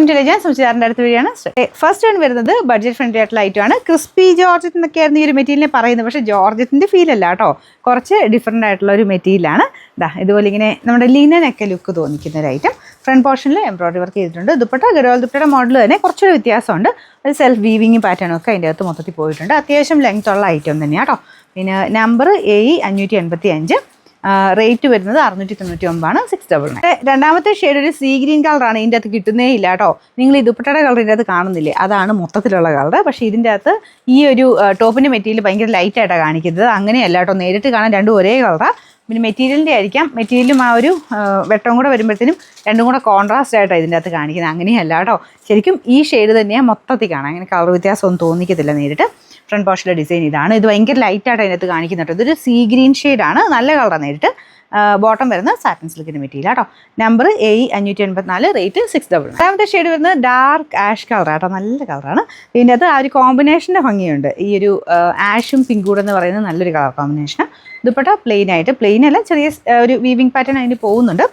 Welcome to legends. സുചിതാറിൻ്റെ അടുത്ത വീഡിയോയാണ്. First one വരുന്നത് ബഡ്ജറ്റ് ഫ്രണ്ട്ലി ആയിട്ടുള്ള ഐറ്റമാണ്. ക്രിസ്പി ജോർജറ്റ് എന്നൊക്കെയായിരുന്നു ഈ ഒരു മെറ്റീരിയലിനെ പറയുന്നത്. പക്ഷേ ജോർജറ്റിൻ്റെ ഫീൽ അല്ല കേട്ടോ, കുറച്ച് ഡിഫറെൻ്റ് ആയിട്ടുള്ള ഒരു മെറ്റീരിയലാണ്. ഇതുപോലെ ഇങ്ങനെ നമ്മുടെ ലിനനൊക്കെ ലുക്ക് തോന്നിക്കുന്ന ഒരു ഐറ്റം. ഫ്രണ്ട് പോർഷനിൽ എംബ്രോയിഡറി വർക്ക് ചെയ്തിട്ടുണ്ട്. ദുപ്പട്ട ഗരോൾ ദുപ്പട്ടയുടെ മോഡൽ തന്നെ കുറച്ചൊരു വ്യത്യാസമുണ്ട്. ഒരു സെൽഫ് വീവിങ് പാറ്റേണും ഒക്കെ അതിൻ്റെ അകത്ത് മൊത്തത്തിൽ പോയിട്ടുണ്ട്. അത്യാവശ്യം ലെങ്ത് ഉള്ള ഐറ്റം തന്നെയാണ് കേട്ടോ. പിന്നെ നമ്പർ AE585, റേറ്റ് വരുന്നത് 699, 699. രണ്ടാമത്തെ ഷെയ്ഡ് ഒരു സീ ഗ്രീൻ കളറാണ്. ഇതിൻ്റെ അകത്ത് കിട്ടുന്നേ ഇല്ല കേട്ടോ. നിങ്ങൾ ഈ ദുപ്പട്ടയുടെ കളർ ഇതിൻ്റെ അകത്ത് കാണുന്നില്ലേ, അതാണ് മൊത്തത്തിലുള്ള കളർ. പക്ഷേ ഇതിൻ്റെ അകത്ത് ഈ ഒരു ടോപ്പിൻ്റെ മെറ്റീരിയൽ ഭയങ്കര ലൈറ്റായിട്ടാണ് കാണിക്കുന്നത്. അങ്ങനെയല്ല കേട്ടോ, നേരിട്ട് കാണാൻ രണ്ടും ഒരേ കളറാണ്. പിന്നെ മെറ്റീരിയലിൻ്റെ ആയിരിക്കാം, മെറ്റീരിയലും ആ ഒരു വെട്ടം കൂടെ വരുമ്പോഴത്തേനും രണ്ടും കൂടെ കോൺട്രാസ്റ്റ് ആയിട്ടാണ് ഇതിൻ്റെ അകത്ത് കാണിക്കുന്നത്. അങ്ങനെയല്ല കേട്ടോ, ശരിക്കും ഈ ഷെയ്ഡ് തന്നെയാണ് മൊത്തത്തിൽ കാണാം. അങ്ങനെ കളർ വ്യത്യാസമൊന്നും തോന്നിക്കത്തില്ല നേരിട്ട്. ഫ്രണ്ട് പോർഷനിലെ ഡിസൈൻ ഇതാണ്. ഇത് ഭയങ്കര ലൈറ്റായിട്ട് അതിനകത്ത് കാണിക്കുന്നുണ്ട്. ഇതൊരു സീ ഗ്രീൻ ഷെയ്ഡാണ്, നല്ല കളറാണ് നേരിട്ട്. ബോട്ടം വരുന്ന സാറ്റിൻ സിൽക്കിൻ്റെ മെറ്റീരിയൽ കേട്ടോ. Number AE584, rate 699. രണ്ടാമത്തെ ഷെയ്ഡ് വരുന്നത് ഡാർക്ക് ആഷ് കളറാണ് കേട്ടോ, നല്ല കളറാണ്. ഇതിൻ്റെ അകത്ത് ആ ഒരു കോമ്പിനേഷൻ്റെ ഭംഗിയുണ്ട്. ഈ ഒരു ആഷും പിങ്കൂടെ എന്ന് പറയുന്നത് നല്ലൊരു കളർ കോമ്പിനേഷൻ. ദുപ്പട്ട പ്ലെയിൻ ആയിട്ട്, പ്ലെയിൻ അല്ല, ചെറിയ ഒരു വീവിങ് പാറ്റേൺ അതിന് പോകുന്നുണ്ട്.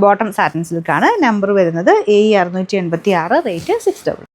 Bottom satin സിൽക്കാണ്. നമ്പർ വരുന്നത് AE686, റേറ്റ് 699.